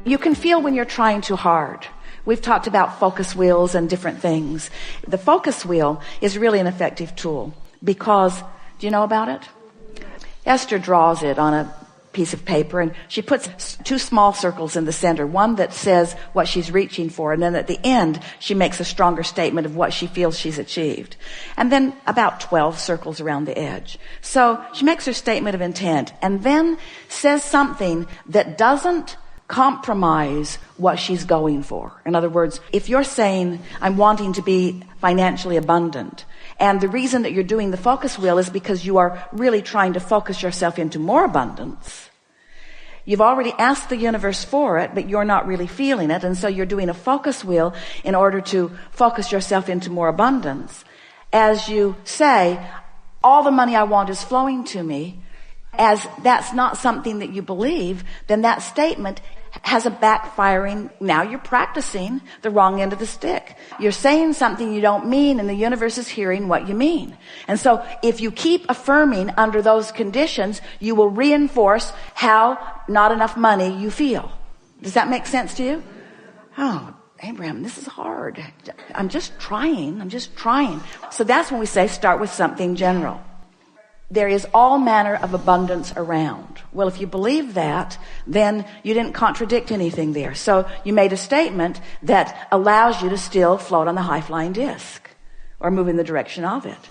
You can feel when you're trying too hard. We've talked about focus wheels and different things. The focus wheel is really an effective tool because, do you know about it? Esther draws it on a piece of paper and she puts two small circles in the center, one that says what she's reaching for, and then at the end she makes a stronger statement of what she feels she's achieved, and then about 12 circles around the edge. So she makes her statement of intent and then says something that doesn't compromise what she's going for. In other words, if you're saying, I'm wanting to be financially abundant, and the reason that you're doing the focus wheel is because you are really trying to focus yourself into more abundance. You've already asked the universe for it, but you're not really feeling it. And so you're doing a focus wheel in order to focus yourself into more abundance. As you say, all the money I want is flowing to me, as that's not something that you believe, then that statement has a backfiring. Now you're practicing the wrong end of the stick. You're saying something you don't mean, and the universe is hearing what you mean. And so if you keep affirming under those conditions, you will reinforce how not enough money you feel. Does that make sense to you? Oh, Abraham, this is hard. I'm just trying. So that's when we say start with something general. There is all manner of abundance around. Well, if you believe that, then you didn't contradict anything there. So you made a statement that allows you to still float on the high-flying disc or move in the direction of it.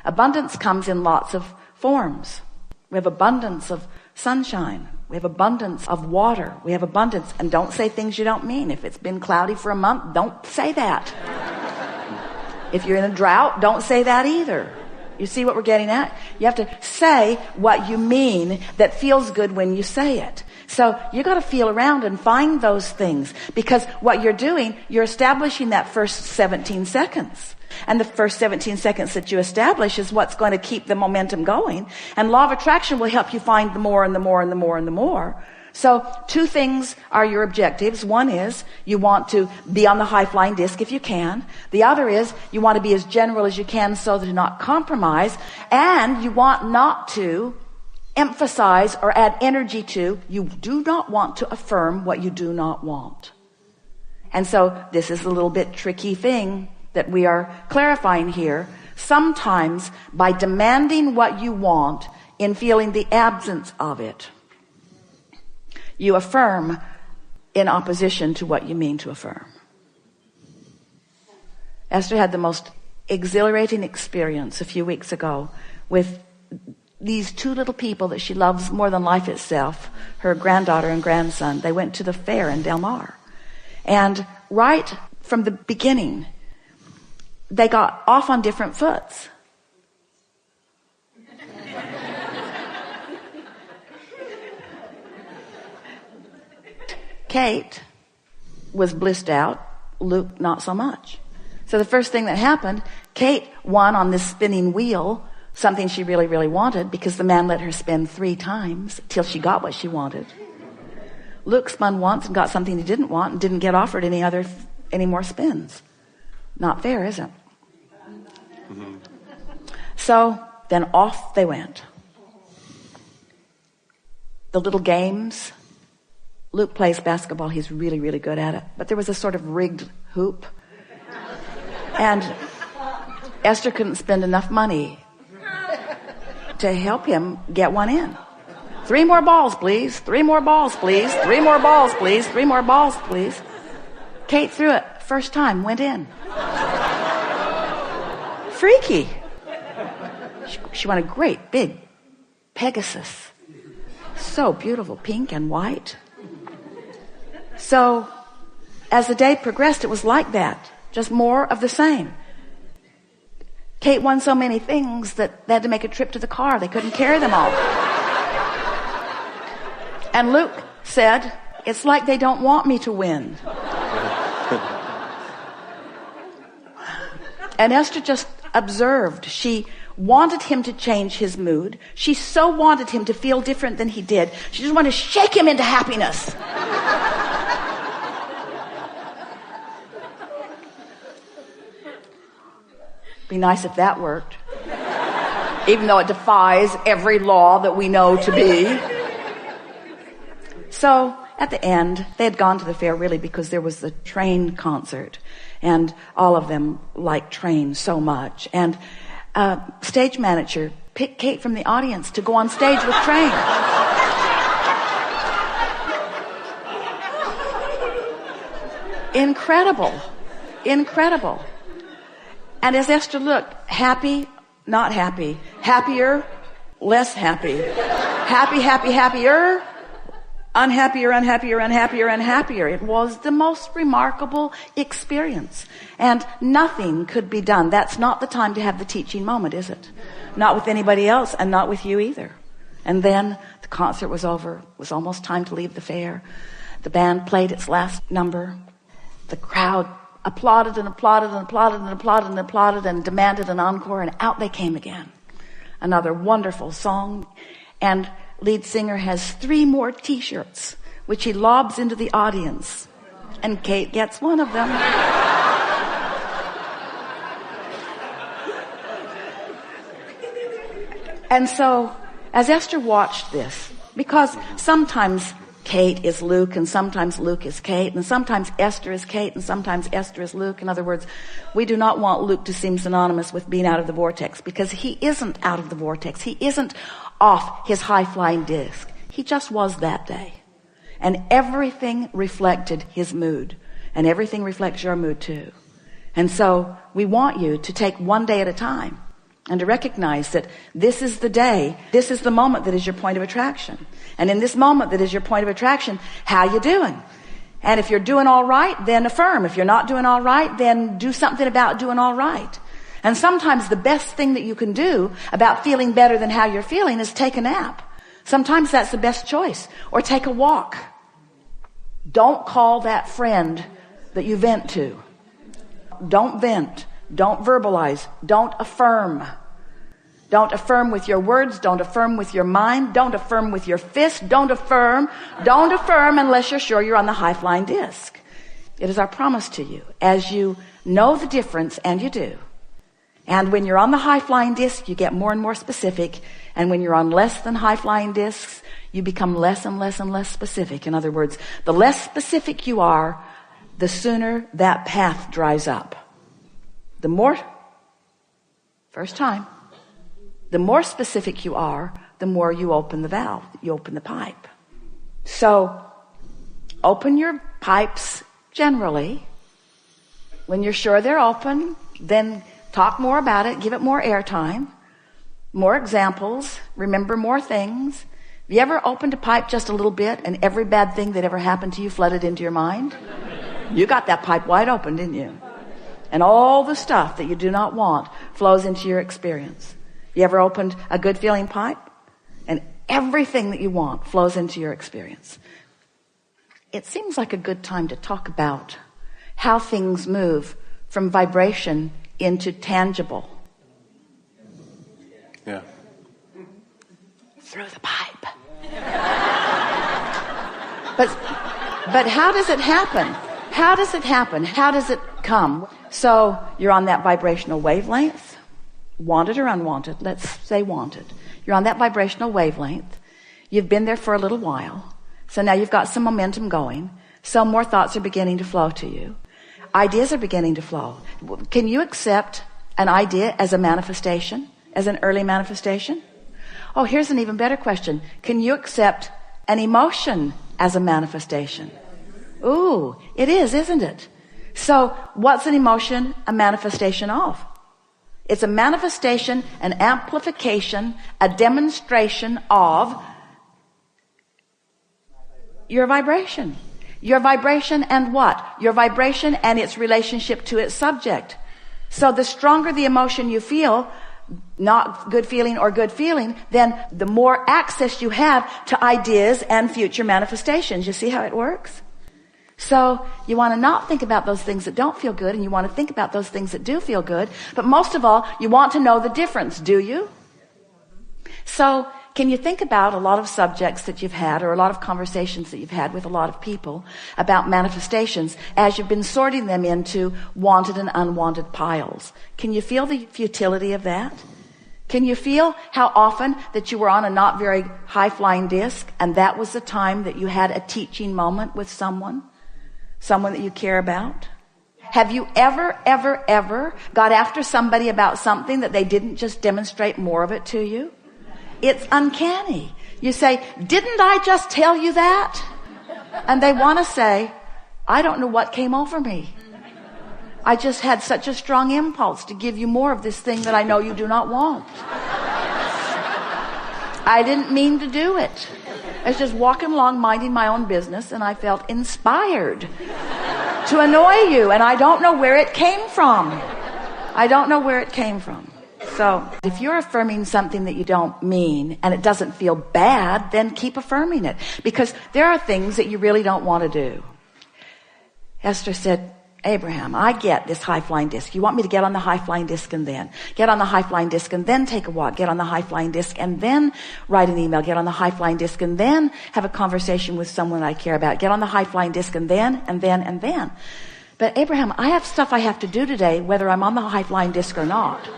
Abundance comes in lots of forms. We have abundance of sunshine. We have abundance of water. We have abundance. And don't say things you don't mean. If it's been cloudy for a month, don't say that. If you're in a drought, don't say that either. You see what we're getting at? You have to say what you mean that feels good when you say it. So you got to feel around and find those things, because what you're doing, you're establishing that first 17 seconds. And the first 17 seconds that you establish is what's going to keep the momentum going. And law of attraction will help you find the more and the more and the more and the more. So two things are your objectives. One is you want to be on the high-flying disc if you can. The other is you want to be as general as you can so that you not compromise. And you want not to emphasize or add energy to, you do not want to affirm what you do not want. And so this is a little bit tricky thing that we are clarifying here. Sometimes by demanding what you want in feeling the absence of it, you affirm in opposition to what you mean to affirm. Esther had the most exhilarating experience a few weeks ago with these two little people that she loves more than life itself, her granddaughter and grandson. They went to the fair in Del Mar. And right from the beginning, they got off on different foots. Kate was blissed out, Luke not so much. So the first thing that happened, Kate won on this spinning wheel, something she really, really wanted, because the man let her spin 3 times till she got what she wanted. Luke spun once and got something he didn't want and didn't get offered any more spins. Not fair, is it? Mm-hmm. So then off they went. The little games. Luke plays basketball. He's really, really good at it. But there was a sort of rigged hoop. And Esther couldn't spend enough money to help him get one in. 3 more balls, please. 3 more balls, please. 3 more balls, please. 3 more balls, please. Kate threw it. First time, went in. Freaky. She won a great big Pegasus. So beautiful, pink and white. So as the day progressed, it was like that. Just more of the same. Kate won so many things that they had to make a trip to the car. They couldn't carry them all. And Luke said, it's like they don't want me to win. And Esther just observed. She wanted him to change his mood. She so wanted him to feel different than he did. She just wanted to shake him into happiness. Be nice if that worked. Even though it defies every law that we know to be. So at the end, they had gone to the fair really because there was the Train concert, and all of them liked Train so much. And stage manager picked Kate from the audience to go on stage with Train. Incredible. Incredible. And as Esther looked, happy, not happy, happier, less happy, happy, happy, happier, unhappier, unhappier, unhappier, unhappier. It was the most remarkable experience. And nothing could be done. That's not the time to have the teaching moment, is it? Not with anybody else, and not with you either. And then the concert was over. It was almost time to leave the fair. The band played its last number. The crowd applauded and applauded and applauded and applauded and applauded and demanded an encore, and out they came again. Another wonderful song. And lead singer has 3 more t-shirts, which he lobs into the audience. And Kate gets one of them. And so, as Esther watched this, because sometimes Kate is Luke, and sometimes Luke is Kate, and sometimes Esther is Kate, and sometimes Esther is Luke. In other words, we do not want Luke to seem synonymous with being out of the vortex, because he isn't out of the vortex. He isn't off his high-flying disc. He just was that day. And everything reflected his mood, and everything reflects your mood too. And so we want you to take one day at a time and to recognize that this is the day, this is the moment that is your point of attraction. And in this moment that is your point of attraction, how you doing? And if you're doing all right, then affirm. If you're not doing all right, then do something about doing all right. And sometimes the best thing that you can do about feeling better than how you're feeling is take a nap. Sometimes that's the best choice. Or take a walk. Don't call that friend that you vent to. Don't vent. Don't verbalize. Don't affirm. Don't affirm with your words. Don't affirm with your mind. Don't affirm with your fist. Don't affirm. Don't affirm unless you're sure you're on the high-flying disc. It is our promise to you. As you know the difference, and you do. And when you're on the high-flying disc, you get more and more specific. And when you're on less than high-flying discs, you become less and less and less specific. In other words, the less specific you are, the sooner that path dries up. The more, first time, the more specific you are, the more you open the valve, you open the pipe. So, open your pipes generally. When you're sure they're open, then talk more about it, give it more airtime, more examples, remember more things. Have you ever opened a pipe just a little bit and every bad thing that ever happened to you flooded into your mind? You got that pipe wide open, didn't you? And all the stuff that you do not want flows into your experience. You ever opened a good feeling pipe? And everything that you want flows into your experience. It seems like a good time to talk about how things move from vibration into tangible. Yeah. Through the pipe. But how does it happen? How does it happen? How does it come? So you're on that vibrational wavelength. Wanted or unwanted, let's say wanted. You're on that vibrational wavelength. You've been there for a little while. So now you've got some momentum going. So more thoughts are beginning to flow to you. Ideas are beginning to flow. Can you accept an idea as a manifestation, as an early manifestation? Oh, here's an even better question. Can you accept an emotion as a manifestation? Ooh, it is, isn't it? So what's an emotion a manifestation of? It's a manifestation, an amplification, a demonstration of your vibration. Your vibration and what? Your vibration and its relationship to its subject. So the stronger the emotion you feel, not good feeling or good feeling, then the more access you have to ideas and future manifestations. You see how it works? So you want to not think about those things that don't feel good, and you want to think about those things that do feel good. But most of all, you want to know the difference, do you? So can you think about a lot of subjects that you've had, or a lot of conversations that you've had with a lot of people about manifestations as you've been sorting them into wanted and unwanted piles? Can you feel the futility of that? Can you feel how often that you were on a not very high-flying disc and that was the time that you had a teaching moment with someone that you care about? Have you ever got after somebody about something that they didn't just demonstrate more of it to you? It's uncanny. You say, didn't I just tell you that? And they want to say, I don't know what came over me. I just had such a strong impulse to give you more of this thing that I know you do not want. I didn't mean to do it. I was just walking along minding my own business and I felt inspired to annoy you, and I don't know where it came from. I don't know where it came from. So if you're affirming something that you don't mean and it doesn't feel bad, then keep affirming it, because there are things that you really don't want to do. Esther said, Abraham, I get this high-flying disc. You want me to get on the high-flying disc and then get on the high-flying disc and then take a walk, get on the high-flying disc and then write an email, get on the high-flying disc and then have a conversation with someone I care about, get on the high-flying disc and then. But Abraham, I have stuff I have to do today, whether I'm on the high-flying disc or not.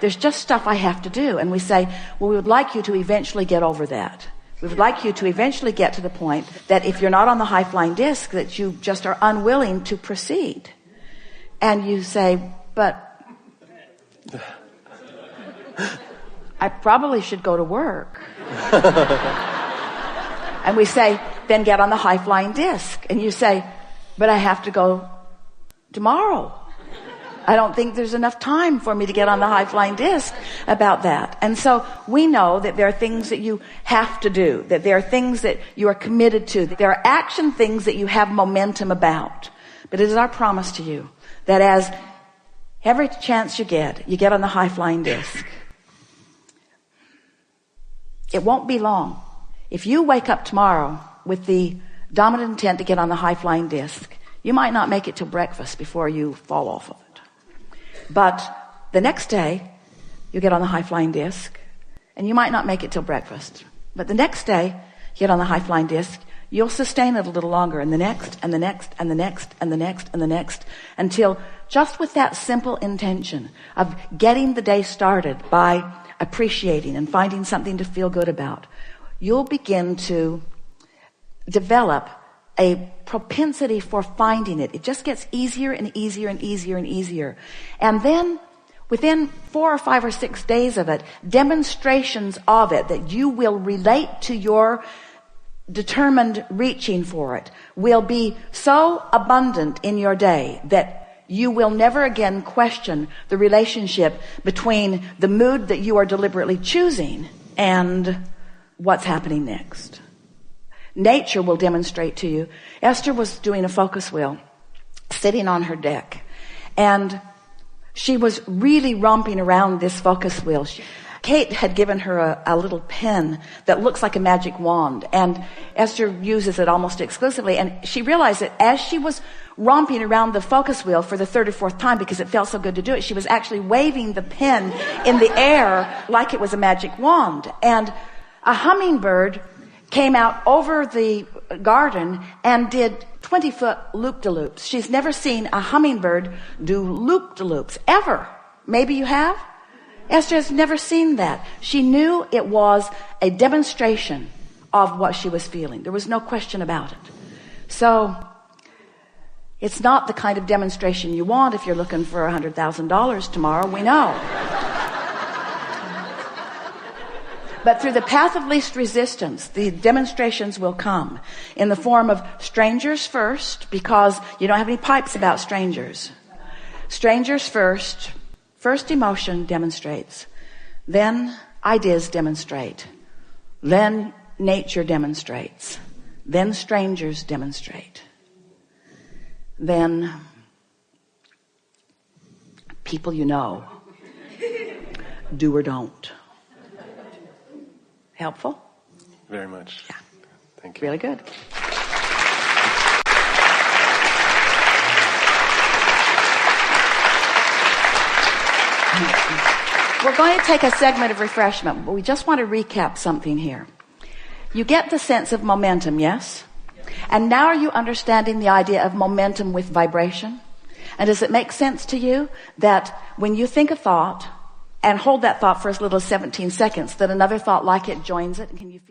There's just stuff I have to do. And we say, well, we would like you to eventually get over that. We would like you to eventually get to the point that if you're not on the high-flying disc, that you just are unwilling to proceed. And you say, but I probably should go to work. And we say, then get on the high-flying disc. And you say, but I have to go tomorrow. I don't think there's enough time for me to get on the high-flying disc about that. And so we know that there are things that you have to do, that there are things that you are committed to, that there are action things that you have momentum about. But it is our promise to you that as every chance you get on the high-flying disc. It won't be long. If you wake up tomorrow with the dominant intent to get on the high-flying disc, you might not make it till breakfast before you fall off of it. But the next day, you get on the high-flying disc, and you might not make it till breakfast. But the next day, you get on the high-flying disc, you'll sustain it a little longer, and the next, and the next, and the next, and the next, and the next, until just with that simple intention of getting the day started by appreciating and finding something to feel good about, you'll begin to develop a propensity for finding it. It just gets easier and easier and easier and easier. And then within 4 or 5 or 6 days of it, demonstrations of it that you will relate to your determined reaching for it will be so abundant in your day that you will never again question the relationship between the mood that you are deliberately choosing and what's happening next. Nature will demonstrate to you. Esther was doing a focus wheel, sitting on her deck, and she was really romping around this focus wheel. Kate had given her a little pen that looks like a magic wand, and Esther uses it almost exclusively. And she realized that as she was romping around the focus wheel for the 3rd or 4th time, because it felt so good to do it, she was actually waving the pen in the air like it was a magic wand. And a hummingbird came out over the garden and did 20-foot loop-de-loops. She's never seen a hummingbird do loop-de-loops, ever. Maybe you have? Esther has never seen that. She knew it was a demonstration of what she was feeling. There was no question about it. So it's not the kind of demonstration you want if you're looking for $100,000 tomorrow, we know. But through the path of least resistance, the demonstrations will come in the form of strangers first, because you don't have any pipes about strangers. Strangers first. First emotion demonstrates. Then ideas demonstrate. Then nature demonstrates. Then strangers demonstrate. Then people you know do or don't. Helpful? Very much. Yeah. Thank you. Really good. We're going to take a segment of refreshment, but we just want to recap something here. You get the sense of momentum, yes? And now are you understanding the idea of momentum with vibration? And does it make sense to you that when you think a thought and hold that thought for as little as 17 seconds, then another thought like it joins it. And can you feel